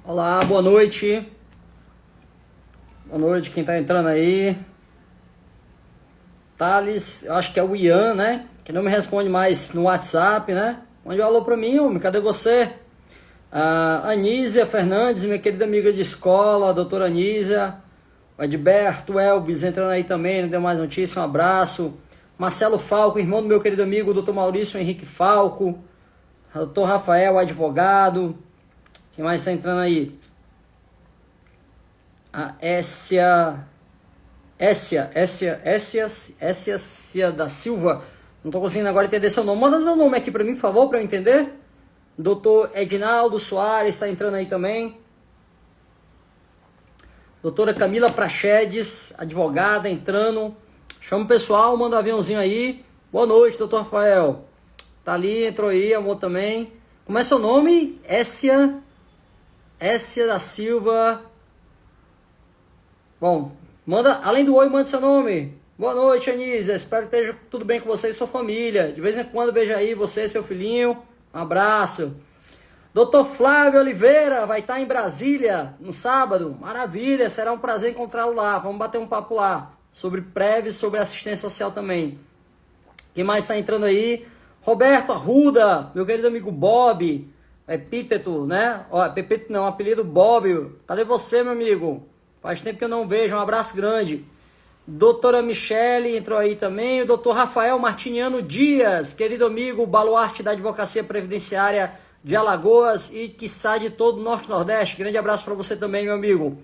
Olá, boa noite. Boa noite, quem tá entrando aí. Thales, eu acho que é o Ian, né? Que não me responde mais no WhatsApp, né? Mande um alô pra mim, homem, cadê você? Anísia Fernandes, minha querida amiga de escola, a doutora Anísia. O Edberto Elvis entrando aí também, não deu mais notícia, um abraço. Marcelo Falco, irmão do meu querido amigo, o doutor Maurício Henrique Falco. Doutor Rafael, advogado. Quem mais tá entrando aí? A Essia da Silva. Não tô conseguindo agora entender seu nome. Manda seu nome aqui pra mim, por favor, pra eu entender. Doutor Edinaldo Soares está entrando aí também. Doutora Camila Prachedes, advogada, entrando. Chama o pessoal, manda um aviãozinho aí. Boa noite, doutor Rafael. Tá ali, entrou aí, amor também. Como é seu nome? Essia da Silva. Bom, manda, além do oi, manda seu nome. Boa noite, Anísia. Espero que esteja tudo bem com você e sua família. De vez em quando veja aí você e seu filhinho. Um abraço. Doutor Flávio Oliveira vai estar em Brasília no sábado. Maravilha, será um prazer encontrá-lo lá. Vamos bater um papo lá sobre PREV, sobre assistência social também. Quem mais está entrando aí? Roberto Arruda, meu querido amigo Bob. Epíteto, né? Ó, epíteto não, apelido Bob. Cadê você, meu amigo? Faz tempo que eu não vejo, um abraço grande. Doutora Michele entrou aí também. O doutor Rafael Martiniano Dias, querido amigo, baluarte da Advocacia Previdenciária de Alagoas e quiçá de todo o Norte e Nordeste. Grande abraço para você também, meu amigo.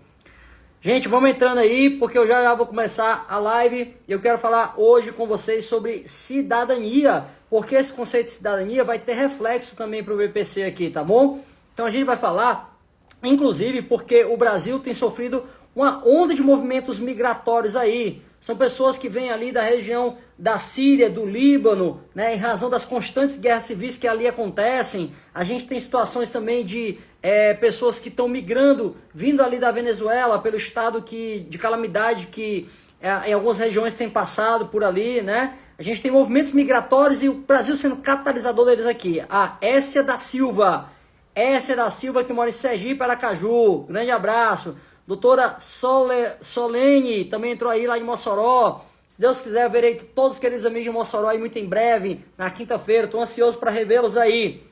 Gente, vamos entrando aí, porque eu já vou começar a live. Eu quero falar hoje com vocês sobre cidadania, porque esse conceito de cidadania vai ter reflexo também para o BPC aqui, tá bom? Então a gente vai falar, inclusive, porque o Brasil tem sofrido uma onda de movimentos migratórios aí. São pessoas que vêm ali da região da Síria, do Líbano, né, em razão das constantes guerras civis que ali acontecem. A gente tem situações também de pessoas que estão migrando, vindo ali da Venezuela, pelo estado de calamidade que em algumas regiões tem passado por ali, né? A gente tem movimentos migratórios e o Brasil sendo catalisador deles aqui. A Essia da Silva que mora em Sergipe, Aracaju. Grande abraço. Doutora Solene também entrou aí lá em Mossoró. Se Deus quiser, eu verei todos os queridos amigos de Mossoró aí muito em breve, na quinta-feira. Estou ansioso para revê-los aí.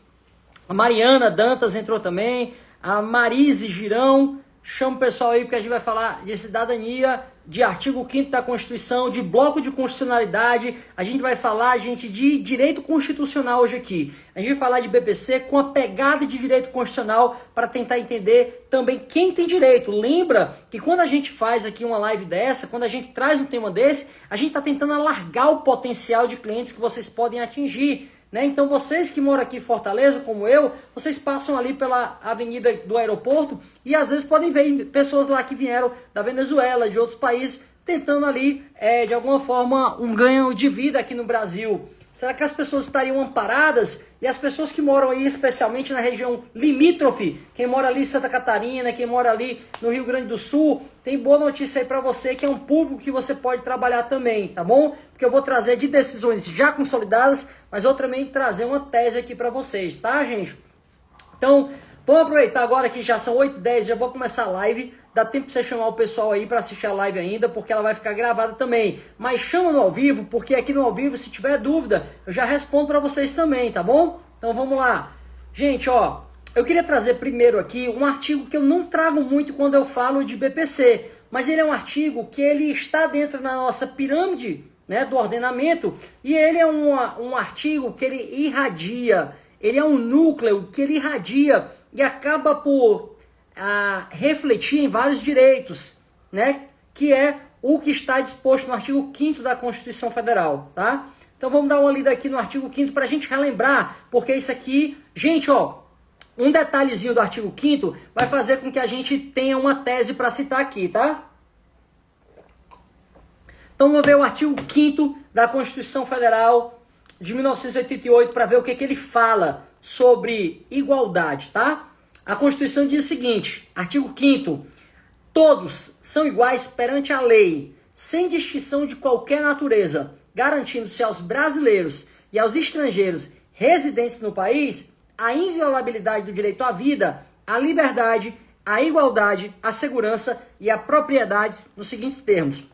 A Mariana Dantas entrou também. A Marise Girão. Chama o pessoal aí, porque a gente vai falar de cidadania, de artigo 5º da Constituição, de bloco de constitucionalidade. A gente vai falar, gente, de direito constitucional hoje aqui. A gente vai falar de BPC com a pegada de direito constitucional para tentar entender também quem tem direito. Lembra que quando a gente faz aqui uma live dessa, quando a gente traz um tema desse, a gente está tentando alargar o potencial de clientes que vocês podem atingir. Né? Então vocês que moram aqui em Fortaleza, como eu, vocês passam ali pela avenida do aeroporto e às vezes podem ver pessoas lá que vieram da Venezuela, de outros países, tentando ali, de alguma forma, um ganho de vida aqui no Brasil. Será que as pessoas estariam amparadas? E as pessoas que moram aí, especialmente na região limítrofe, quem mora ali em Santa Catarina, quem mora ali no Rio Grande do Sul, tem boa notícia aí para você, que é um público que você pode trabalhar também, tá bom? Porque eu vou trazer de decisões já consolidadas, mas eu também trazer uma tese aqui para vocês, tá, gente? Então, vamos aproveitar agora que já são 8h10, já vou começar a live. Dá tempo de você chamar o pessoal aí para assistir a live ainda, porque ela vai ficar gravada também. Mas chama no ao vivo, porque aqui no ao vivo, se tiver dúvida, eu já respondo para vocês também, tá bom? Então vamos lá. Gente, ó, eu queria trazer primeiro aqui um artigo que eu não trago muito quando eu falo de BPC, mas ele é um artigo que ele está dentro da nossa pirâmide, né, do ordenamento, e ele é um artigo que ele irradia, ele é um núcleo que ele irradia e acaba por refletir em vários direitos, né? Que é o que está disposto no artigo 5º da Constituição Federal, tá? Então vamos dar uma lida aqui no artigo 5º para a gente relembrar, porque isso aqui, gente, ó, um detalhezinho do artigo 5º vai fazer com que a gente tenha uma tese para citar aqui, tá? Então vamos ver o artigo 5º da Constituição Federal de 1988 para ver o que ele fala sobre igualdade, tá? A Constituição diz o seguinte, artigo 5º, todos são iguais perante a lei, sem distinção de qualquer natureza, garantindo-se aos brasileiros e aos estrangeiros residentes no país a inviolabilidade do direito à vida, à liberdade, a igualdade, a segurança e a propriedade nos seguintes termos.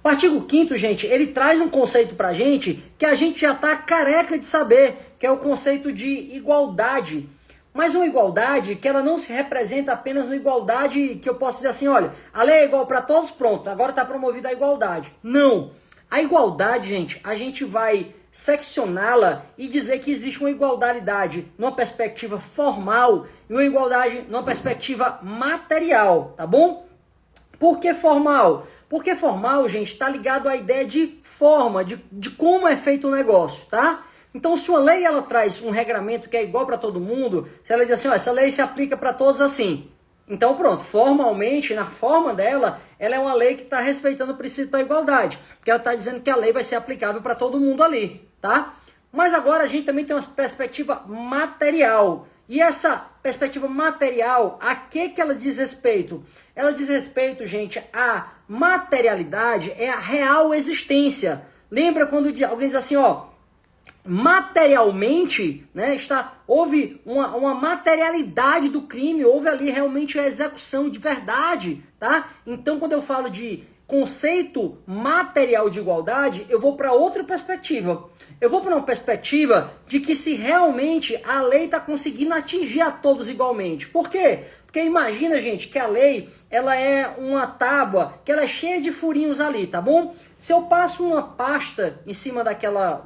O artigo 5º, gente, ele traz um conceito pra gente que a gente já tá careca de saber, que é o conceito de igualdade. Mas uma igualdade que ela não se representa apenas na igualdade que eu posso dizer assim, olha, a lei é igual para todos, pronto, agora está promovida a igualdade. Não. A igualdade, gente, a gente vai seccioná-la e dizer que existe uma igualdade numa perspectiva formal e uma igualdade numa perspectiva material, tá bom? Por que formal? Porque formal, gente, está ligado à ideia de forma, de como é feito o negócio, tá? Então, se uma lei ela traz um regramento que é igual para todo mundo, se ela diz assim, ó, essa lei se aplica para todos assim, então pronto, formalmente, na forma dela, ela é uma lei que está respeitando o princípio da igualdade, porque ela está dizendo que a lei vai ser aplicável para todo mundo ali, tá? Mas agora a gente também tem uma perspectiva material. E essa perspectiva material, a que ela diz respeito? Ela diz respeito, gente, à materialidade, é a real existência. Lembra quando alguém diz assim, ó, materialmente, né, houve uma materialidade do crime, houve ali realmente a execução de verdade, tá? Então, quando eu falo de conceito material de igualdade, eu vou para outra perspectiva. Eu vou para uma perspectiva de que se realmente a lei está conseguindo atingir a todos igualmente. Por quê? Porque imagina, gente, que a lei ela é uma tábua que ela é cheia de furinhos ali, tá bom? Se eu passo uma pasta em cima daquela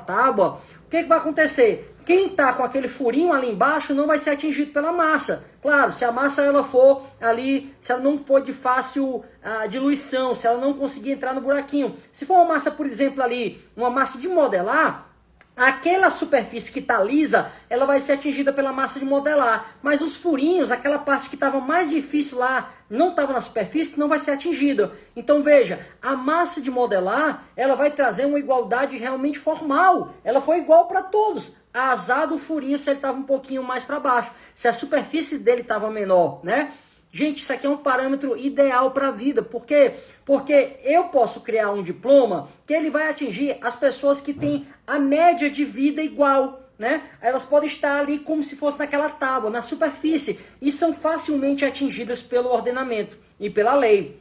tábua, o que vai acontecer? Quem está com aquele furinho ali embaixo não vai ser atingido pela massa. Claro, se a massa ela for ali, se ela não for de fácil diluição, se ela não conseguir entrar no buraquinho. Se for uma massa, por exemplo, ali, uma massa de modelar, aquela superfície que está lisa, ela vai ser atingida pela massa de modelar. Mas os furinhos, aquela parte que estava mais difícil lá, não estava na superfície, não vai ser atingida. Então veja, a massa de modelar, ela vai trazer uma igualdade realmente formal. Ela foi igual para todos. Azar do furinho se ele estava um pouquinho mais para baixo. Se a superfície dele estava menor, né? Gente, isso aqui é um parâmetro ideal para a vida. Por quê? Porque eu posso criar um diploma que ele vai atingir as pessoas que têm a média de vida igual, né? Elas podem estar ali como se fosse naquela tábua, na superfície, e são facilmente atingidas pelo ordenamento e pela lei.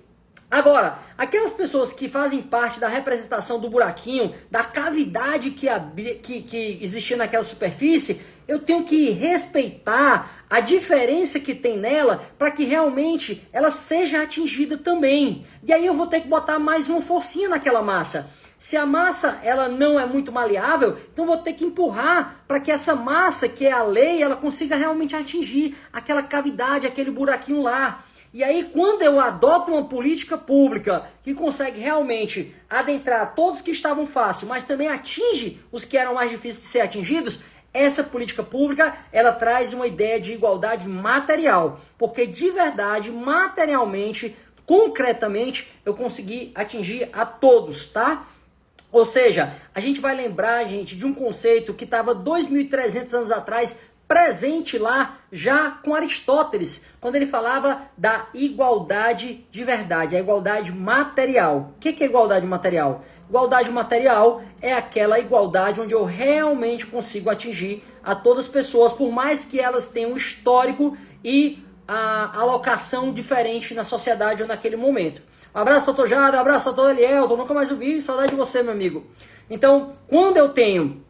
Agora, aquelas pessoas que fazem parte da representação do buraquinho, da cavidade que existia naquela superfície, eu tenho que respeitar a diferença que tem nela para que realmente ela seja atingida também. E aí eu vou ter que botar mais uma forcinha naquela massa. Se a massa ela não é muito maleável, então vou ter que empurrar para que essa massa, que é a lei, ela consiga realmente atingir aquela cavidade, aquele buraquinho lá. E aí, quando eu adoto uma política pública que consegue realmente adentrar todos que estavam fácil, mas também atinge os que eram mais difíceis de ser atingidos, essa política pública, ela traz uma ideia de igualdade material. Porque de verdade, materialmente, concretamente, eu consegui atingir a todos, tá? Ou seja, a gente vai lembrar, gente, de um conceito que estava 2.300 anos atrás, presente lá já com Aristóteles, quando ele falava da igualdade de verdade, a igualdade material. O que é igualdade material? Igualdade material é aquela igualdade onde eu realmente consigo atingir a todas as pessoas, por mais que elas tenham um histórico e a alocação diferente na sociedade ou naquele momento. Um abraço, doutor Jada, um abraço, doutor Elielton, nunca mais ouvi, saudade de você, meu amigo. Então, quando eu tenho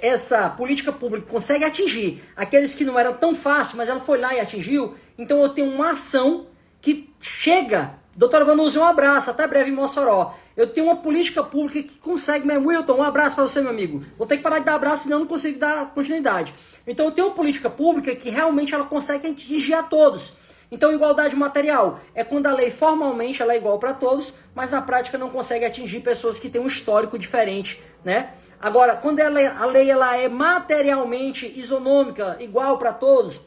essa política pública consegue atingir aqueles que não eram tão fácil, mas ela foi lá e atingiu, então eu tenho uma ação que chega. Doutora Vanusa, um abraço, até breve em Mossoró. Eu tenho uma política pública que consegue, meu Wilton, um abraço para você, meu amigo. Vou ter que parar de dar abraço, senão eu não consigo dar continuidade. Então eu tenho uma política pública que realmente ela consegue atingir a todos. Então, igualdade material é quando a lei formalmente ela é igual para todos, mas na prática não consegue atingir pessoas que têm um histórico diferente, né? Agora, quando a lei ela é materialmente isonômica, igual para todos,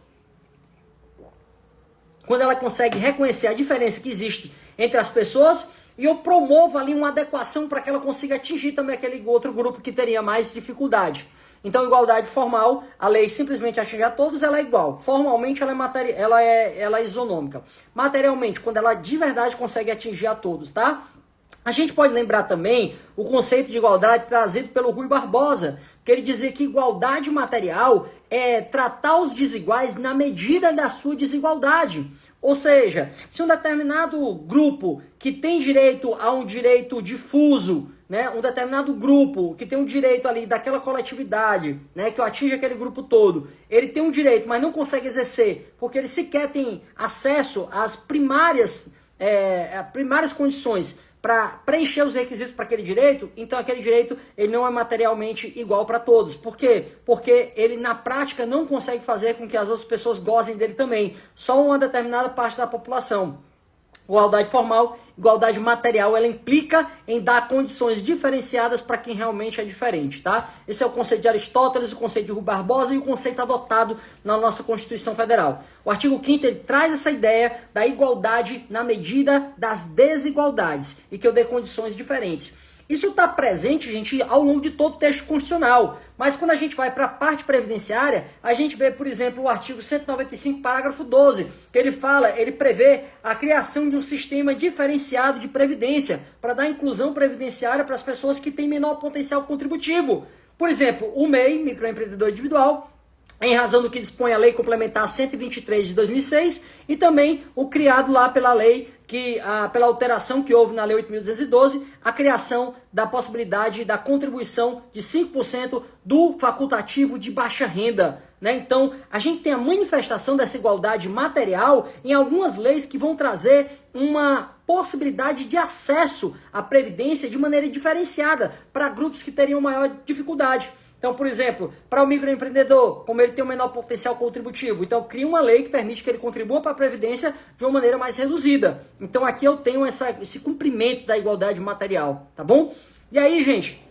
quando ela consegue reconhecer a diferença que existe entre as pessoas, e eu promovo ali uma adequação para que ela consiga atingir também aquele outro grupo que teria mais dificuldade. Então, igualdade formal, a lei simplesmente atinge a todos, ela é igual. Formalmente, ela é isonômica. Materialmente, quando ela de verdade consegue atingir a todos, tá? A gente pode lembrar também o conceito de igualdade trazido pelo Rui Barbosa, que ele dizia que igualdade material é tratar os desiguais na medida da sua desigualdade. Ou seja, se um determinado grupo que tem direito a um direito difuso, né, um determinado grupo que tem um direito ali daquela coletividade, né, que atinge aquele grupo todo, ele tem um direito, mas não consegue exercer, porque ele sequer tem acesso às primárias condições para preencher os requisitos para aquele direito, então aquele direito ele não é materialmente igual para todos. Por quê? Porque ele na prática não consegue fazer com que as outras pessoas gozem dele também, só uma determinada parte da população. Igualdade formal, igualdade material, ela implica em dar condições diferenciadas para quem realmente é diferente, tá? Esse é o conceito de Aristóteles, o conceito de Rui Barbosa e o conceito adotado na nossa Constituição Federal. O artigo 5º ele traz essa ideia da igualdade na medida das desigualdades e que eu dê condições diferentes. Isso está presente, gente, ao longo de todo o texto constitucional. Mas quando a gente vai para a parte previdenciária, a gente vê, por exemplo, o artigo 195, parágrafo 12, que ele prevê a criação de um sistema diferenciado de previdência para dar inclusão previdenciária para as pessoas que têm menor potencial contributivo. Por exemplo, o MEI, microempreendedor individual, em razão do que dispõe a Lei Complementar 123 de 2006 e também o criado lá pela lei, pela alteração que houve na Lei 8.212, a criação da possibilidade da contribuição de 5% do facultativo de baixa renda. Né? Então, a gente tem a manifestação dessa igualdade material em algumas leis que vão trazer uma possibilidade de acesso à previdência de maneira diferenciada para grupos que teriam maior dificuldade. Então, por exemplo, para o microempreendedor, como ele tem um menor potencial contributivo, então cria uma lei que permite que ele contribua para a Previdência de uma maneira mais reduzida. Então aqui eu tenho esse cumprimento da igualdade material, tá bom? E aí, gente,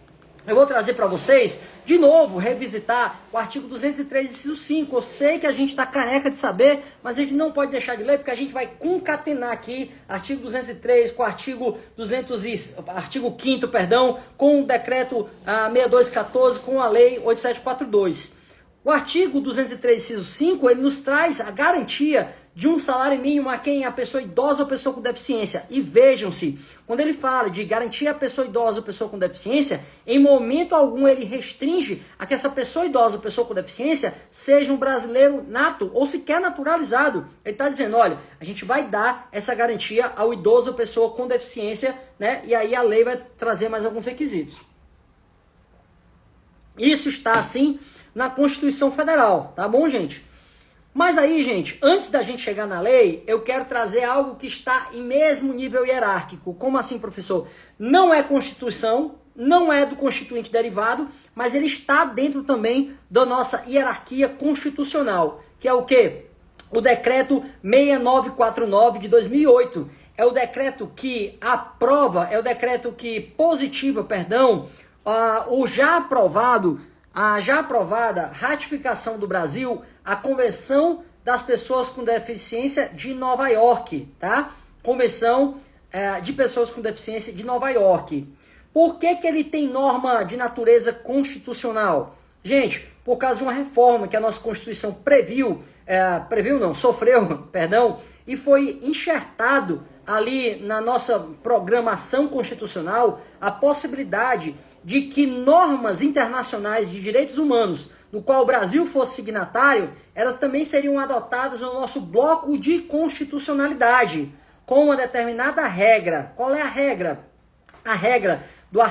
eu vou trazer para vocês, de novo, revisitar o artigo 203, inciso 5. Eu sei que a gente está careca de saber, mas a gente não pode deixar de ler, porque a gente vai concatenar aqui artigo 203 com o artigo 5º, perdão, com o decreto 6214, com a lei 8742. O artigo 203, inciso 5, ele nos traz a garantia de um salário mínimo a quem? A pessoa idosa ou pessoa com deficiência. E vejam-se, quando ele fala de garantir a pessoa idosa ou pessoa com deficiência, em momento algum ele restringe a que essa pessoa idosa ou pessoa com deficiência seja um brasileiro nato ou sequer naturalizado. Ele está dizendo, olha, a gente vai dar essa garantia ao idoso ou pessoa com deficiência, né? E aí a lei vai trazer mais alguns requisitos. Isso está, assim, na Constituição Federal, tá bom, gente? Mas aí, gente, antes da gente chegar na lei, eu quero trazer algo que está em mesmo nível hierárquico. Como assim, professor? Não é Constituição, não é do Constituinte derivado, mas ele está dentro também da nossa hierarquia constitucional, que é o quê? O decreto 6949 de 2008. É o decreto que aprova, é o decreto que positiva, perdão, o já aprovado, a já aprovada ratificação do Brasil, a Convenção das Pessoas com Deficiência de Nova York, tá? Convenção de Pessoas com Deficiência de Nova York. Por que ele tem norma de natureza constitucional? Gente, por causa de uma reforma que a nossa Constituição sofreu, perdão, e foi enxertado ali na nossa programação constitucional a possibilidade de que normas internacionais de direitos humanos, no qual o Brasil fosse signatário, elas também seriam adotadas no nosso bloco de constitucionalidade, com uma determinada regra. Qual é a regra? A regra do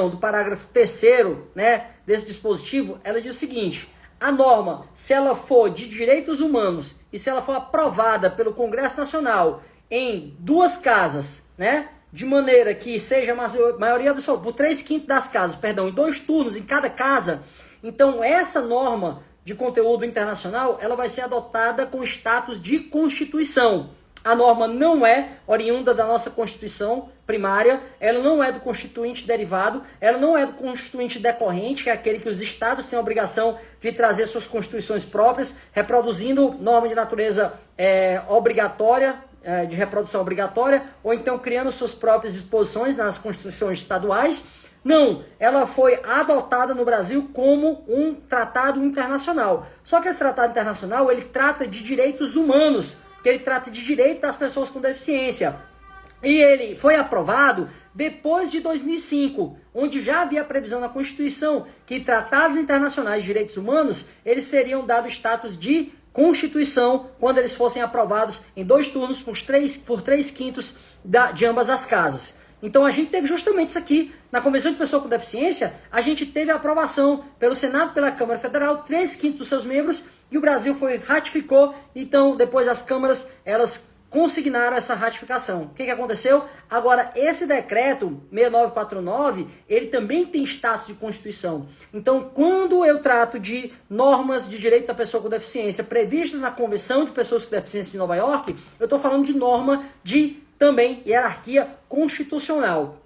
do parágrafo 3º, né, desse dispositivo, ela diz o seguinte: a norma, se ela for de direitos humanos e se ela for aprovada pelo Congresso Nacional em 2 casas, né, de maneira que seja maioria absoluta, por 3/5 das casas, perdão, em 2 turnos em cada casa, então essa norma de conteúdo internacional, ela vai ser adotada com status de Constituição. A norma não é oriunda da nossa Constituição primária, ela não é do Constituinte derivado, ela não é do Constituinte decorrente, que é aquele que os estados têm a obrigação de trazer suas constituições próprias, reproduzindo norma de natureza obrigatória, de reprodução obrigatória, ou então criando suas próprias disposições nas constituições estaduais. Não, ela foi adotada no Brasil como um tratado internacional. Só que esse tratado internacional, ele trata de direitos humanos, que ele trata de direito das pessoas com deficiência. E ele foi aprovado depois de 2005, onde já havia previsão na Constituição que tratados internacionais de direitos humanos, eles seriam dados status de Constituição quando eles fossem aprovados em 2 turnos por 3/5 de ambas as casas. Então a gente teve justamente isso aqui, na Convenção de Pessoa com Deficiência, a gente teve a aprovação pelo Senado e pela Câmara Federal, 3/5 dos seus membros, e o Brasil ratificou, então depois as câmaras, elas consignaram essa ratificação. O que aconteceu? Agora, esse decreto 6949, ele também tem status de Constituição. Então, quando eu trato de normas de direito da pessoa com deficiência previstas na Convenção de Pessoas com Deficiência de Nova York, eu estou falando de norma de também hierarquia constitucional.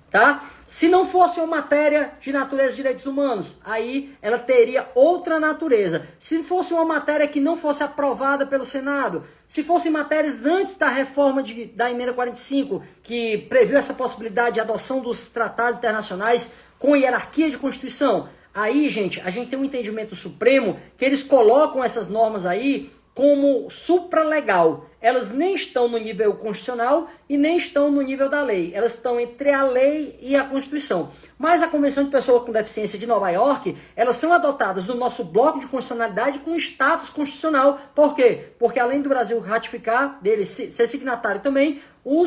Tá? Se não fosse uma matéria de natureza de direitos humanos, aí ela teria outra natureza. Se fosse uma matéria que não fosse aprovada pelo Senado, se fossem matérias antes da reforma da emenda 45, que previu essa possibilidade de adoção dos tratados internacionais com hierarquia de Constituição, aí, gente, a gente tem um entendimento supremo que eles colocam essas normas aí como supralegal. Elas nem estão no nível constitucional e nem estão no nível da lei. Elas estão entre a lei e a Constituição. Mas a Convenção de Pessoas com Deficiência de Nova York, elas são adotadas no nosso bloco de constitucionalidade com status constitucional. Por quê? Porque além do Brasil ratificar, dele ser signatário também, o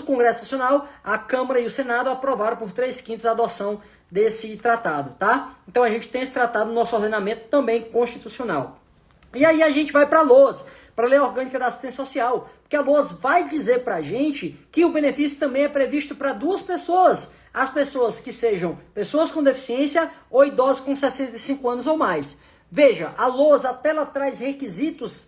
Congresso Nacional, a Câmara e o Senado aprovaram por 3/5 a adoção desse tratado, tá? Então a gente tem esse tratado no nosso ordenamento também constitucional. E aí a gente vai para a LOAS, para a Lei Orgânica da Assistência Social, porque a LOAS vai dizer para a gente que o benefício também é previsto para 2 pessoas, as pessoas que sejam pessoas com deficiência ou idosos com 65 anos ou mais. Veja, a LOAS até ela traz requisitos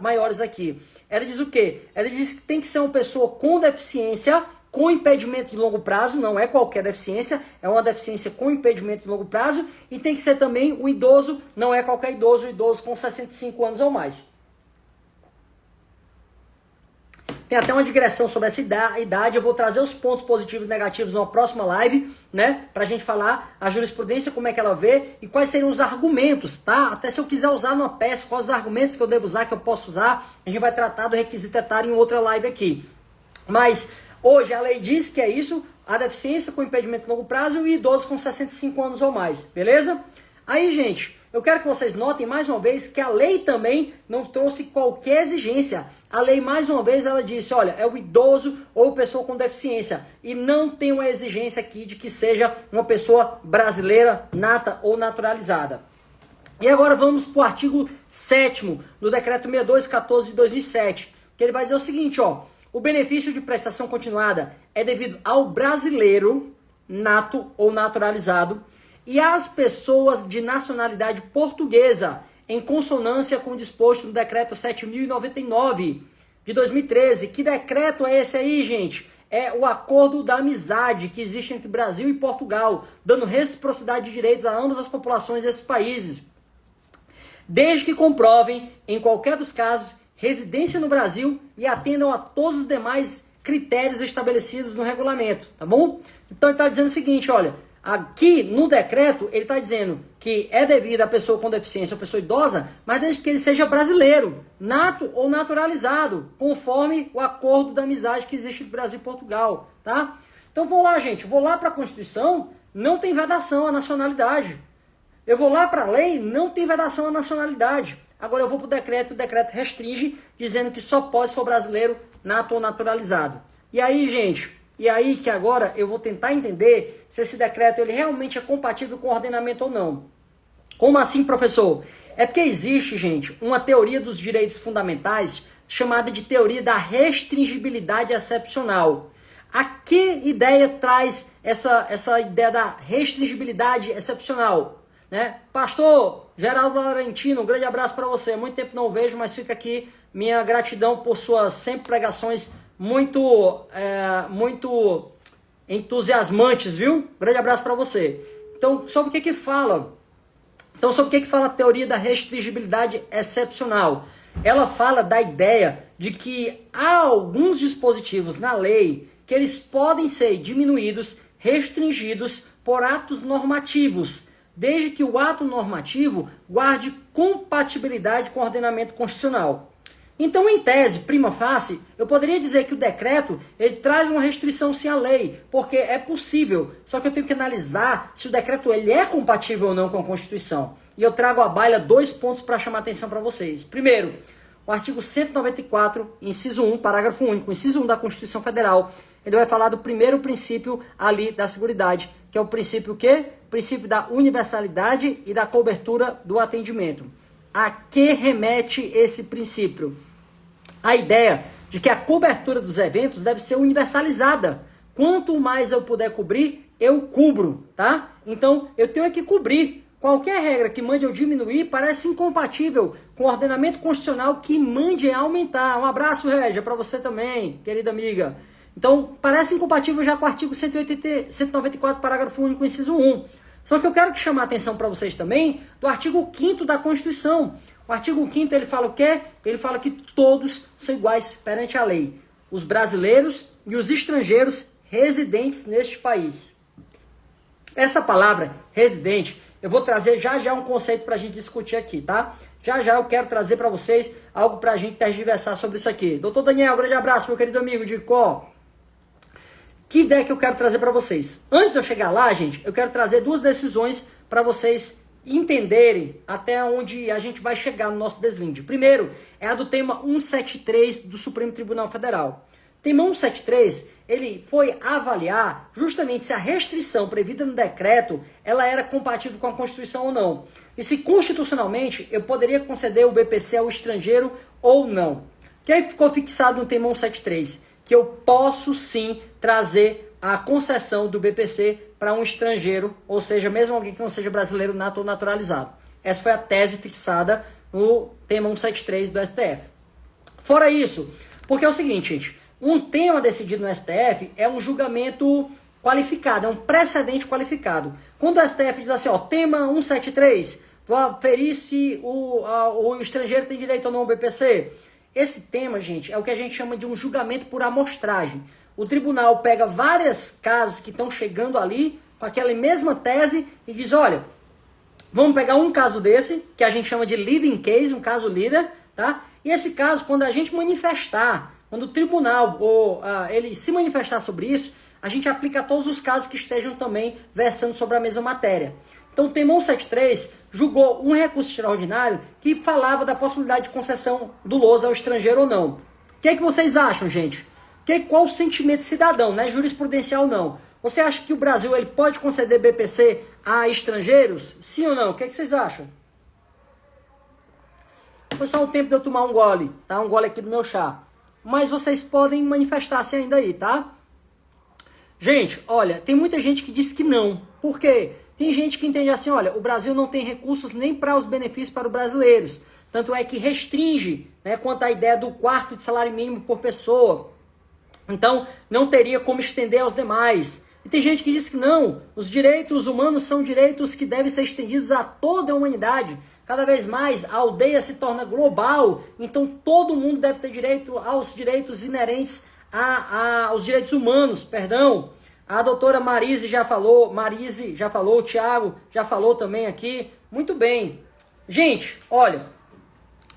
maiores aqui. Ela diz o quê? Ela diz que tem que ser uma pessoa com deficiência, com impedimento de longo prazo, não é qualquer deficiência, é uma deficiência com impedimento de longo prazo, e tem que ser também o idoso, não é qualquer idoso, o idoso com 65 anos ou mais. Tem até uma digressão sobre essa idade, eu vou trazer os pontos positivos e negativos numa próxima live, né, pra gente falar a jurisprudência, como é que ela vê, e quais seriam os argumentos, tá? Até se eu quiser usar numa peça, quais os argumentos que eu devo usar, que eu posso usar, a gente vai tratar do requisito etário em outra live aqui. Mas hoje a lei diz que é isso, a deficiência com impedimento de longo prazo e o idoso com 65 anos ou mais, beleza? Aí, gente, eu quero que vocês notem mais uma vez que a lei também não trouxe qualquer exigência. A lei, mais uma vez, ela disse, olha, é o idoso ou pessoa com deficiência. E não tem uma exigência aqui de que seja uma pessoa brasileira, nata ou naturalizada. E agora vamos para o artigo 7º do Decreto 6214 de 2007, que ele vai dizer o seguinte, ó. O benefício de prestação continuada é devido ao brasileiro, nato ou naturalizado, e às pessoas de nacionalidade portuguesa, em consonância com o disposto no Decreto 7.099 de 2013. Que decreto é esse aí, gente? É o acordo da amizade que existe entre Brasil e Portugal, dando reciprocidade de direitos a ambas as populações desses países, desde que comprovem, em qualquer dos casos, residência no Brasil e atendam a todos os demais critérios estabelecidos no regulamento, tá bom? Então ele está dizendo o seguinte, olha, aqui no decreto ele está dizendo que é devido à pessoa com deficiência ou pessoa idosa, mas desde que ele seja brasileiro, nato ou naturalizado, conforme o acordo da amizade que existe entre Brasil e Portugal, tá? Então vou lá, gente, vou lá para a Constituição, não tem vedação à nacionalidade. Eu vou lá para a lei, não tem vedação à nacionalidade. Agora eu vou para o decreto restringe, dizendo que só pode se for brasileiro, nato ou naturalizado. E aí, gente, e aí que agora eu vou tentar entender se esse decreto ele realmente é compatível com o ordenamento ou não. Como assim, professor? É porque existe, gente, uma teoria dos direitos fundamentais chamada de teoria da restringibilidade excepcional. A que ideia traz essa ideia da restringibilidade excepcional? Né? Pastor Geraldo Laurentino, um grande abraço para você. Muito tempo não vejo, mas fica aqui minha gratidão por suas sempre pregações muito entusiasmantes, viu? Grande abraço para você. Então, sobre o que fala? Então, sobre o que fala a teoria da restringibilidade excepcional? Ela fala da ideia de que há alguns dispositivos na lei que eles podem ser diminuídos, restringidos por atos normativos, desde que o ato normativo guarde compatibilidade com o ordenamento constitucional. Então, em tese, prima facie, eu poderia dizer que o decreto ele traz uma restrição sim à lei, porque é possível, só que eu tenho que analisar se o decreto ele é compatível ou não com a Constituição. E eu trago à baila 2 pontos para chamar a atenção para vocês. Primeiro, o artigo 194, inciso 1, parágrafo único, inciso 1 da Constituição Federal, ele vai falar do primeiro princípio ali da seguridade, que é o princípio o quê? O princípio da universalidade e da cobertura do atendimento. A que remete esse princípio? A ideia de que a cobertura dos eventos deve ser universalizada. Quanto mais eu puder cobrir, eu cubro, tá? Então, eu tenho que cobrir. Qualquer regra que mande eu diminuir parece incompatível com o ordenamento constitucional que mande aumentar. Um abraço, Régia, para você também, querida amiga. Então, parece incompatível já com o artigo 194, parágrafo único, inciso 1. Só que eu quero chamar a atenção para vocês também do artigo 5º da Constituição. O artigo 5º ele fala o quê? Ele fala que todos são iguais perante a lei. Os brasileiros e os estrangeiros residentes neste país. Essa palavra, residente, eu vou trazer já um conceito para a gente discutir aqui, tá? Já eu quero trazer para vocês algo para a gente tergiversar sobre isso aqui. Doutor Daniel, grande abraço, meu querido amigo de Có. Que ideia que eu quero trazer para vocês? Antes de eu chegar lá, gente, eu quero trazer 2 decisões para vocês entenderem até onde a gente vai chegar no nosso deslinde. Primeiro, é a do tema 173 do Supremo Tribunal Federal. Tema 173, ele foi avaliar justamente se a restrição prevista no decreto, ela era compatível com a Constituição ou não. E se constitucionalmente eu poderia conceder o BPC ao estrangeiro ou não. O que é que ficou fixado no tema 173? Que eu posso sim trazer a concessão do BPC para um estrangeiro, ou seja, mesmo alguém que não seja brasileiro nato ou naturalizado. Essa foi a tese fixada no tema 173 do STF. Fora isso, porque é o seguinte, gente, um tema decidido no STF é um julgamento qualificado, é um precedente qualificado. Quando o STF diz assim, ó, tema 173, vou aferir se o estrangeiro tem direito ou não ao BPC. Esse tema, gente, é o que a gente chama de um julgamento por amostragem. O tribunal pega vários casos que estão chegando ali com aquela mesma tese e diz, olha, vamos pegar um caso desse, que a gente chama de leading case, um caso líder, tá? E esse caso, quando a gente manifestar, quando o tribunal ele se manifestar sobre isso, a gente aplica a todos os casos que estejam também versando sobre a mesma matéria. Então, o tema 173 julgou um recurso extraordinário que falava da possibilidade de concessão do LOAS ao estrangeiro ou não. O que é que vocês acham, gente? Qual o sentimento cidadão, não é jurisprudencial não. Você acha que o Brasil ele pode conceder BPC a estrangeiros? Sim ou não? O que é que vocês acham? Foi só o tempo de eu tomar um gole, tá? Um gole aqui do meu chá. Mas vocês podem manifestar-se ainda aí, tá? Gente, olha, tem muita gente que diz que não. Por quê? Tem gente que entende assim, olha, o Brasil não tem recursos nem para os benefícios para os brasileiros. Tanto é que restringe, né, quanto à ideia do quarto de salário mínimo por pessoa. Então, não teria como estender aos demais. E tem gente que diz que não, os direitos humanos são direitos que devem ser estendidos a toda a humanidade. Cada vez mais a aldeia se torna global, então todo mundo deve ter direito aos direitos inerentes aos direitos humanos, perdão. A doutora Marise já falou, o Thiago já falou também aqui. Muito bem. Gente, olha,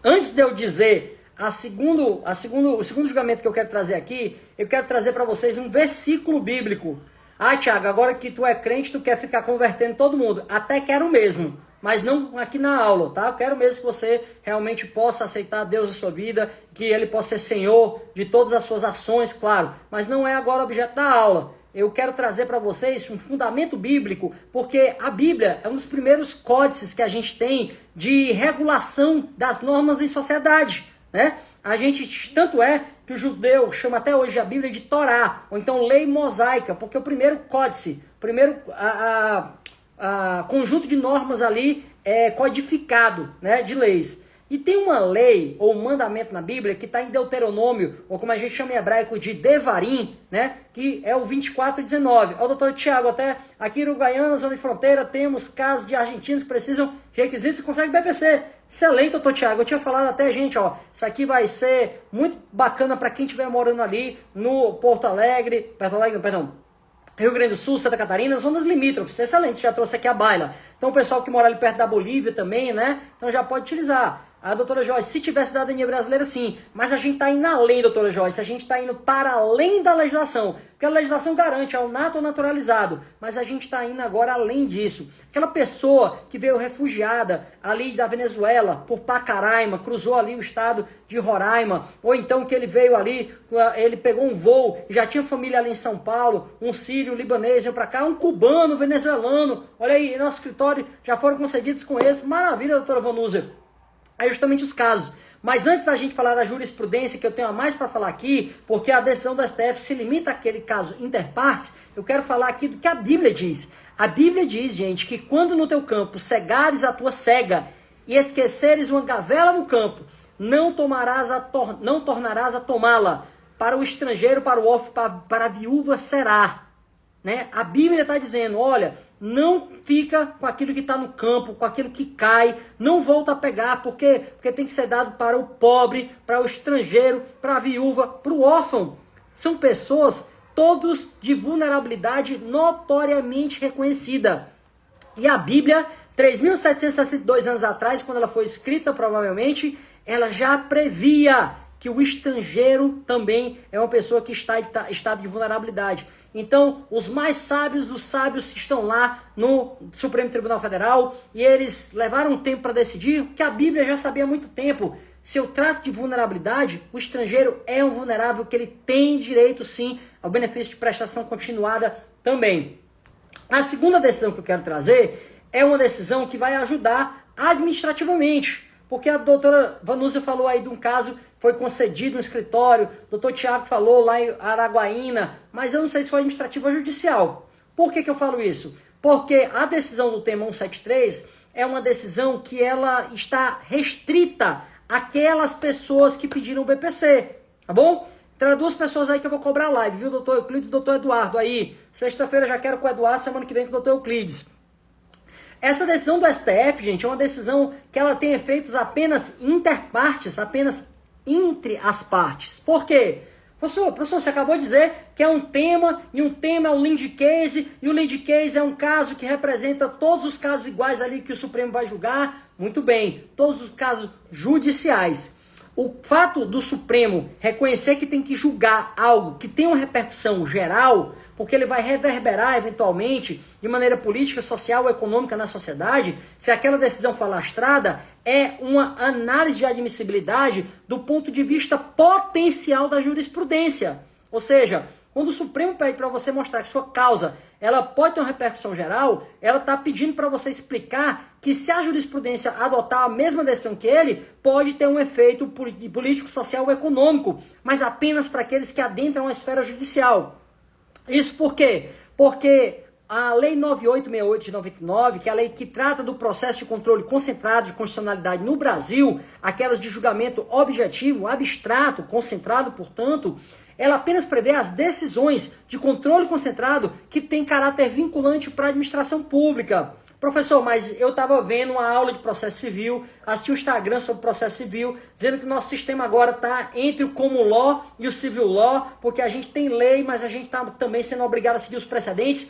antes de eu dizer o segundo julgamento que eu quero trazer aqui, eu quero trazer para vocês um versículo bíblico. Ah, Thiago, agora que tu é crente, tu quer ficar convertendo todo mundo. Até quero mesmo, mas não aqui na aula, tá? Eu quero mesmo que você realmente possa aceitar Deus na sua vida, que Ele possa ser Senhor de todas as suas ações, claro. Mas não é agora objeto da aula. Eu quero trazer para vocês um fundamento bíblico, porque a Bíblia é um dos primeiros códices que a gente tem de regulação das normas em sociedade, né? A gente, tanto é que o judeu chama até hoje a Bíblia de Torá, ou então lei mosaica, porque o primeiro códice, o primeiro conjunto de normas ali é codificado, né, de leis. E tem uma lei ou um mandamento na Bíblia que está em Deuteronômio, ou como a gente chama em hebraico de Devarim, né? Que é o 24:19. Ó, doutor Tiago, até aqui em Uruguaiana, zona de fronteira, temos casos de argentinos que precisam de requisitos e conseguem BPC. Excelente, doutor Tiago. Eu tinha falado até, gente, ó, isso aqui vai ser muito bacana para quem estiver morando ali no Rio Grande do Sul, Santa Catarina, zonas limítrofes, excelente, já trouxe aqui a baila. Então o pessoal que mora ali perto da Bolívia também, né? Então já pode utilizar. A doutora Joyce, se tiver cidadania brasileira, sim. Mas a gente está indo além, doutora Joyce. A gente está indo para além da legislação. Porque a legislação garante ao nato ou naturalizado. Mas a gente está indo agora além disso. Aquela pessoa que veio refugiada ali da Venezuela, por Pacaraima, cruzou ali o estado de Roraima. Ou então que ele veio ali, ele pegou um voo, já tinha família ali em São Paulo, um sírio, um libanês, veio para cá, um cubano, venezuelano. Olha aí, nosso escritório já foram concedidos com esse. Maravilha, doutora Vanusa. É justamente os casos. Mas antes da gente falar da jurisprudência, que eu tenho a mais para falar aqui, porque a decisão do STF se limita àquele caso interpartes, eu quero falar aqui do que a Bíblia diz. A Bíblia diz, gente, que quando no teu campo cegares a tua cega e esqueceres uma gavela no campo, não tornarás a tomá-la. Para o estrangeiro, para o órfão, para a viúva será. Né? A Bíblia está dizendo, olha, não fica com aquilo que está no campo, com aquilo que cai, não volta a pegar, porque tem que ser dado para o pobre, para o estrangeiro, para a viúva, para o órfão. São pessoas todos de vulnerabilidade notoriamente reconhecida. E a Bíblia, 3.762 anos atrás, quando ela foi escrita provavelmente, ela já previa que o estrangeiro também é uma pessoa que está em estado de vulnerabilidade. Então, os mais sábios dos sábios estão lá no Supremo Tribunal Federal e eles levaram um tempo para decidir, que a Bíblia já sabia há muito tempo. Se eu trato de vulnerabilidade, o estrangeiro é um vulnerável que ele tem direito, sim, ao benefício de prestação continuada também. A segunda decisão que eu quero trazer é uma decisão que vai ajudar administrativamente. Porque a doutora Vanusa falou aí de um caso que foi concedido no escritório, o doutor Tiago falou lá em Araguaína, mas eu não sei se foi administrativo ou judicial. Por que eu falo isso? Porque a decisão do tema 173 é uma decisão que ela está restrita àquelas pessoas que pediram o BPC, tá bom? Então, duas pessoas aí que eu vou cobrar live, viu, doutor Euclides e doutor Eduardo aí. Sexta-feira já quero com o Eduardo, semana que vem com o doutor Euclides. Essa decisão do STF, gente, é uma decisão que ela tem efeitos apenas interpartes, apenas entre as partes. Por quê? Professor, você acabou de dizer que é um tema, e um tema é um lead case, e o lead case é um caso que representa todos os casos iguais ali que o Supremo vai julgar. Muito bem, todos os casos judiciais. O fato do Supremo reconhecer que tem que julgar algo que tem uma repercussão geral, porque ele vai reverberar eventualmente de maneira política, social ou econômica na sociedade, se aquela decisão for lastrada, é uma análise de admissibilidade do ponto de vista potencial da jurisprudência. Ou seja, quando o Supremo pede para você mostrar que sua causa ela pode ter uma repercussão geral, ela está pedindo para você explicar que se a jurisprudência adotar a mesma decisão que ele, pode ter um efeito político, social ou econômico, mas apenas para aqueles que adentram a esfera judicial. Isso por quê? Porque a Lei 9868 de 99, que é a lei que trata do processo de controle concentrado de constitucionalidade no Brasil, aquelas de julgamento objetivo, abstrato, concentrado, portanto, ela apenas prevê as decisões de controle concentrado que têm caráter vinculante para a administração pública. Professor, mas eu estava vendo uma aula de processo civil, assisti um Instagram sobre processo civil, dizendo que o nosso sistema agora está entre o common law e o civil law, porque a gente tem lei, mas a gente está também sendo obrigado a seguir os precedentes.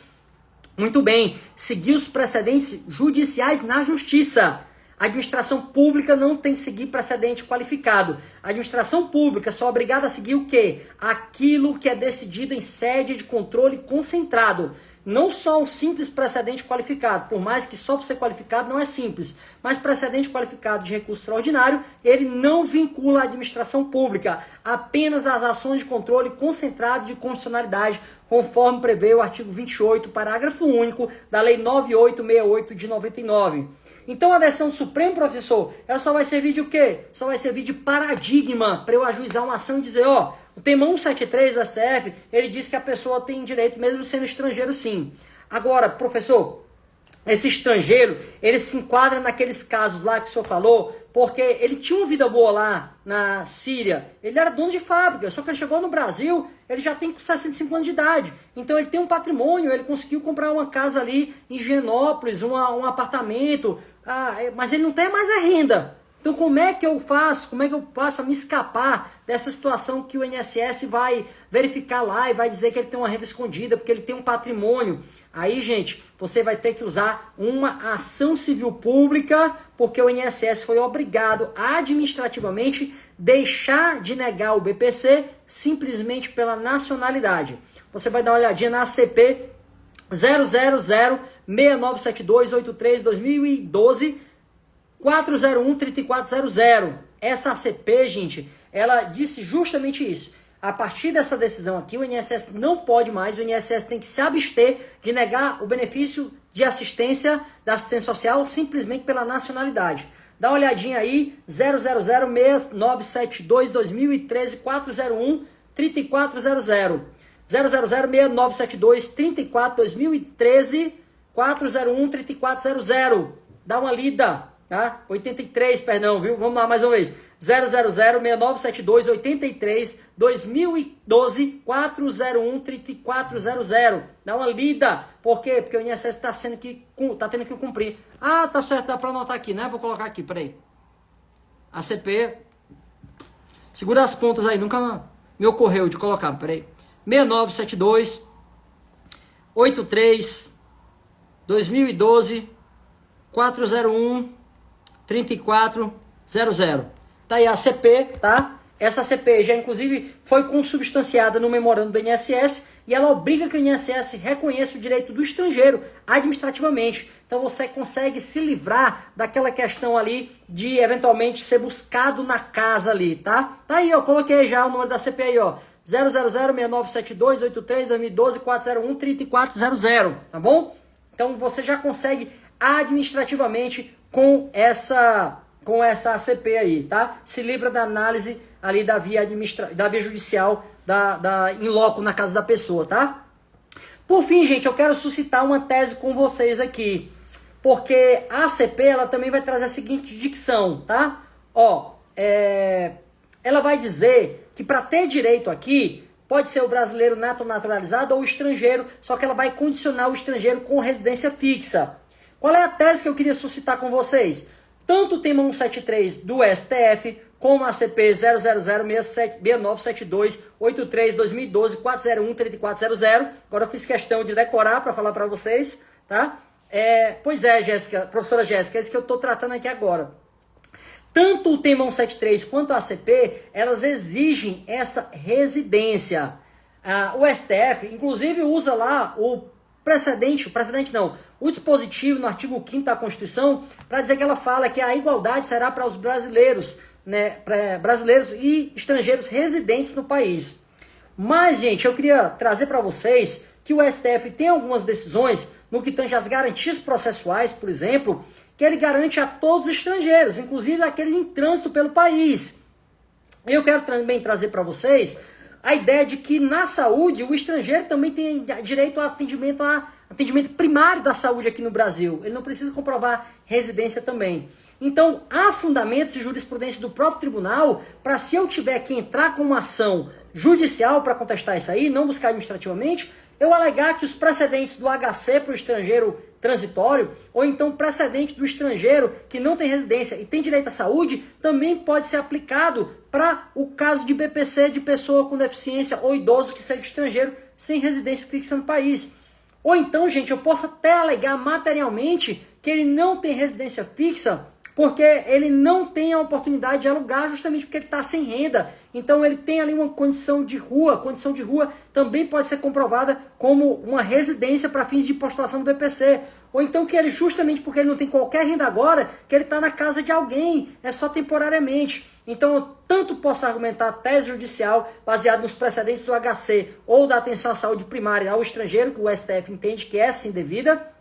Muito bem, seguir os precedentes judiciais na justiça. A administração pública não tem que seguir precedente qualificado. A administração pública só é obrigada a seguir o quê? Aquilo que é decidido em sede de controle concentrado. Não só um simples precedente qualificado, por mais que só por ser qualificado não é simples, mas precedente qualificado de recurso extraordinário, ele não vincula a administração pública, apenas as ações de controle concentrado de constitucionalidade, conforme prevê o artigo 28, parágrafo único da Lei 9868 de 99. Então a decisão do Supremo, professor, ela só vai servir de o quê? Só vai servir de paradigma para eu ajuizar uma ação e dizer, ó, o tema 173 do STF, ele diz que a pessoa tem direito mesmo sendo estrangeiro, sim. Agora, professor, esse estrangeiro, ele se enquadra naqueles casos lá que o senhor falou, porque ele tinha uma vida boa lá na Síria, ele era dono de fábrica, só que ele chegou no Brasil, ele já tem 65 anos de idade, então ele tem um patrimônio, ele conseguiu comprar uma casa ali em Higienópolis, um apartamento, mas ele não tem mais a renda. Então como é que eu faço? Como é que eu passo a me escapar dessa situação que o INSS vai verificar lá e vai dizer que ele tem uma renda escondida, porque ele tem um patrimônio? Aí, gente, você vai ter que usar uma ação civil pública, porque o INSS foi obrigado a administrativamente deixar de negar o BPC simplesmente pela nacionalidade. Você vai dar uma olhadinha na ACP 000697283-2012 401-3400. Essa ACP, gente, ela disse justamente isso. A partir dessa decisão aqui, o INSS não pode mais, o INSS tem que se abster de negar o benefício de assistência, da assistência social, simplesmente pela nacionalidade. Dá uma olhadinha aí, 0006972-2013-401-3400. 0006972-34-2013-401-3400. Dá uma lida. Tá? 83, perdão, viu? Vamos lá mais uma vez. 0006972-83-2012-401-3400. Dá uma lida. Por quê? Porque o INSS está tendo que cumprir. Ah, tá certo, dá para anotar aqui, né? Vou colocar aqui, peraí. ACP. Segura as pontas aí, nunca me ocorreu de colocar, peraí. 6972 83 2012 401 3400. Tá aí a ACP, tá? Essa ACP já inclusive foi consubstanciada no memorando do INSS e ela obriga que o INSS reconheça o direito do estrangeiro administrativamente. Então você consegue se livrar daquela questão ali de eventualmente ser buscado na casa ali, tá? Tá aí, ó, coloquei já o número da ACP aí, ó. 0006972-83-2012-401-3400, tá bom? Então você já consegue administrativamente com essa ACP aí, tá? Se livra da análise ali da via judicial, in loco na casa da pessoa, tá? Por fim, gente, eu quero suscitar uma tese com vocês aqui, porque a ACP, ela também vai trazer a seguinte dicção, tá? Ó, ela vai dizer que para ter direito aqui, pode ser o brasileiro naturalizado ou o estrangeiro, só que ela vai condicionar o estrangeiro com residência fixa. Qual é a tese que eu queria suscitar com vocês? Tanto o tema 173 do STF, como a CP 0006972-83-2012-401-3400. Agora eu fiz questão de decorar para falar para vocês, tá? Pois é, Jéssica, professora Jéssica, é isso que eu estou tratando aqui agora. Tanto o tema 173 quanto a ACP, elas exigem essa residência. O STF, inclusive, usa lá o dispositivo no artigo 5º da Constituição, para dizer que ela fala que a igualdade será para os brasileiros, né, brasileiros e estrangeiros residentes no país. Mas, gente, eu queria trazer para vocês que o STF tem algumas decisões no que tange às garantias processuais, por exemplo, que ele garante a todos os estrangeiros, inclusive aqueles em trânsito pelo país. Eu quero também trazer para vocês a ideia de que na saúde o estrangeiro também tem direito a atendimento primário da saúde aqui no Brasil. Ele não precisa comprovar residência também. Então, há fundamentos e jurisprudência do próprio tribunal para, se eu tiver que entrar com uma ação judicial para contestar isso aí, não buscar administrativamente, eu alegar que os precedentes do HC para o estrangeiro transitório, ou então precedente do estrangeiro que não tem residência e tem direito à saúde, também pode ser aplicado para o caso de BPC de pessoa com deficiência ou idoso que seja estrangeiro sem residência fixa no país. Ou então, gente, eu posso até alegar materialmente que ele não tem residência fixa porque ele não tem a oportunidade de alugar justamente porque ele está sem renda. Então ele tem ali uma condição de rua. A condição de rua também pode ser comprovada como uma residência para fins de postulação do BPC. Ou então que ele, justamente porque ele não tem qualquer renda agora, que ele está na casa de alguém, é só temporariamente. Então eu tanto posso argumentar a tese judicial baseada nos precedentes do HC ou da atenção à saúde primária ao estrangeiro, que o STF entende que é sim devida,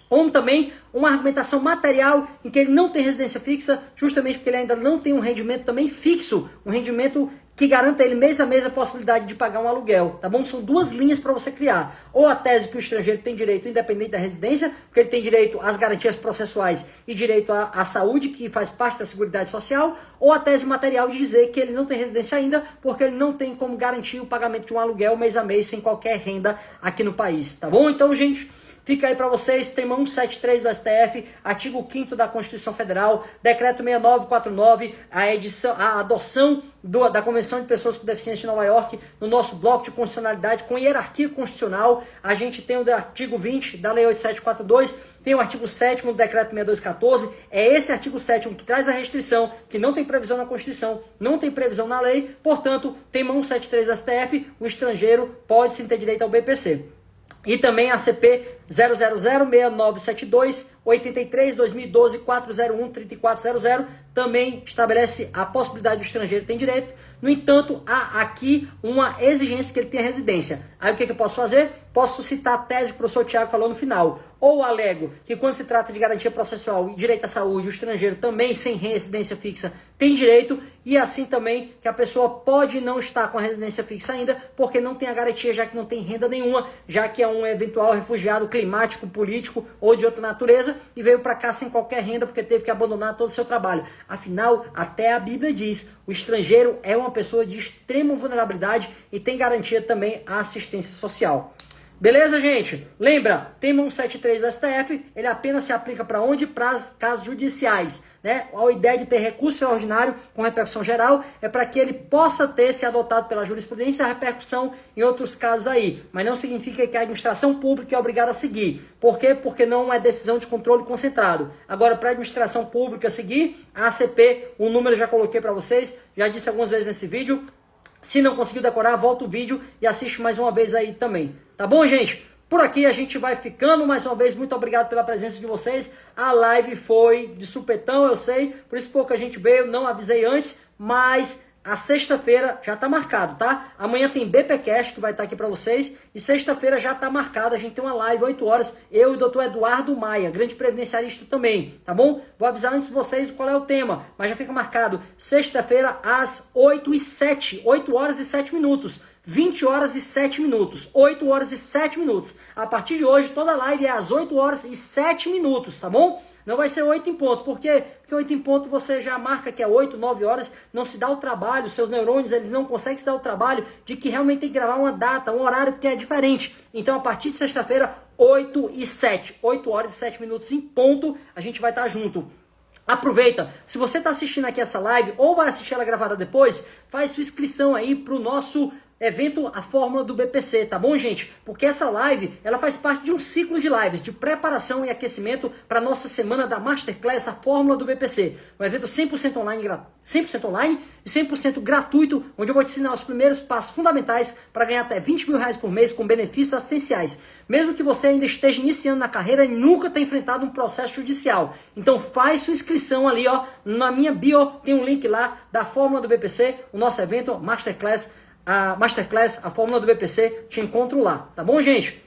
ou também uma argumentação material em que ele não tem residência fixa, justamente porque ele ainda não tem um rendimento também fixo, um rendimento que garanta a ele mês a mês a possibilidade de pagar um aluguel, tá bom? São duas linhas para você criar. Ou a tese que o estrangeiro tem direito independente da residência, porque ele tem direito às garantias processuais e direito à saúde, que faz parte da Seguridade Social, ou a tese material de dizer que ele não tem residência ainda, porque ele não tem como garantir o pagamento de um aluguel mês a mês sem qualquer renda aqui no país, tá bom? Então, gente, Fica aí para vocês, tema 173 do STF, artigo 5º da Constituição Federal, decreto 6949, a adoção da Convenção de Pessoas com Deficiência de Nova York no nosso bloco de constitucionalidade com hierarquia constitucional. A gente tem o artigo 20 da Lei 8742, tem o artigo 7º do decreto 6214, é esse artigo 7º que traz a restrição, que não tem previsão na Constituição, não tem previsão na lei, portanto, tema 173 do STF, o estrangeiro pode sim ter direito ao BPC. E também a CP 0006972 83 2012 401 3400 também estabelece a possibilidade do estrangeiro ter direito. No entanto, há aqui uma exigência que ele tenha residência. Aí o que eu posso fazer? Posso citar a tese que o professor Tiago falou no final. Ou alego que quando se trata de garantia processual e direito à saúde, o estrangeiro também sem residência fixa tem direito, e assim também que a pessoa pode não estar com a residência fixa ainda, porque não tem a garantia, já que não tem renda nenhuma, já que é um eventual refugiado climático, político ou de outra natureza, e veio para cá sem qualquer renda porque teve que abandonar todo o seu trabalho. Afinal, até a Bíblia diz, o estrangeiro é uma pessoa de extrema vulnerabilidade e tem garantia também a assistência social. Beleza, gente? Lembra, tema 173 do STF, ele apenas se aplica para onde? Para os casos judiciais, né? A ideia de ter recurso extraordinário com repercussão geral é para que ele possa ter se adotado pela jurisprudência a repercussão em outros casos aí. Mas não significa que a administração pública é obrigada a seguir. Por quê? Porque não é decisão de controle concentrado. Agora, para a administração pública seguir, a ACP, o número eu já coloquei para vocês, já disse algumas vezes nesse vídeo. Se não conseguiu decorar, volta o vídeo e assiste mais uma vez aí também. Tá bom, gente? Por aqui a gente vai ficando mais uma vez. Muito obrigado pela presença de vocês. A live foi de supetão, eu sei. Por isso pouca gente veio, não avisei antes. Mas a sexta-feira já tá marcado, tá? Amanhã tem BPcast que vai estar aqui para vocês. E sexta-feira já tá marcado. A gente tem uma live 8 horas. Eu e o Dr. Eduardo Maia, grande previdenciarista também, tá bom? Vou avisar antes de vocês qual é o tema. Mas já fica marcado. Sexta-feira às 8h07. 8 horas e 7 minutos. 20 horas e 7 minutos, 8 horas e 7 minutos. A partir de hoje, toda live é às 8 horas e 7 minutos, tá bom? Não vai ser 8 em ponto, por quê? Porque 8 em ponto você já marca que é 8, 9 horas, não se dá o trabalho, seus neurônios eles não conseguem se dar o trabalho de que realmente tem que gravar uma data, um horário que é diferente. Então, a partir de sexta-feira, 8 e 7, 8 horas e 7 minutos em ponto, a gente vai estar junto. Aproveita, se você está assistindo aqui essa live ou vai assistir ela gravada depois, faz sua inscrição aí para o nosso evento A Fórmula do BPC, tá bom, gente? Porque essa live, ela faz parte de um ciclo de lives de preparação e aquecimento para a nossa semana da Masterclass, A Fórmula do BPC. Um evento 100% online e 100% gratuito, onde eu vou te ensinar os primeiros passos fundamentais para ganhar até R$20.000 por mês com benefícios assistenciais. Mesmo que você ainda esteja iniciando na carreira e nunca tenha enfrentado um processo judicial. Então faz sua inscrição ali, ó, na minha bio, tem um link lá da Fórmula do BPC, o nosso evento Masterclass, a Fórmula do BPC, te encontro lá, tá bom, gente?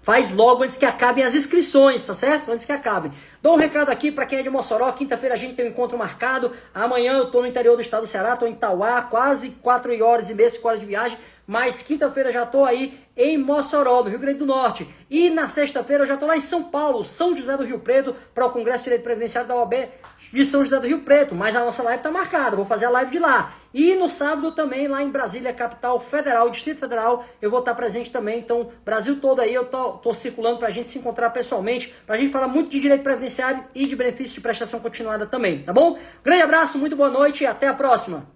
Faz logo antes que acabem as inscrições, tá certo? Antes que acabem. Dou um recado aqui para quem é de Mossoró, quinta-feira a gente tem um encontro marcado, amanhã eu tô no interior do estado do Ceará, tô em Tauá, quase 4 horas e meia, 5 horas de viagem, mas quinta-feira já tô aí em Mossoró, no Rio Grande do Norte. E na sexta-feira eu já tô lá em São Paulo, São José do Rio Preto, para o Congresso de Direito Previdenciário da OAB de São José do Rio Preto, mas a nossa live tá marcada, vou fazer a live de lá. E no sábado também, lá em Brasília, capital federal, Distrito Federal, eu vou estar presente também. Então, Brasil todo aí, eu tô circulando pra gente se encontrar pessoalmente, pra gente falar muito de direito previdenciário e de benefício de prestação continuada também, tá bom? Grande abraço, muito boa noite e até a próxima!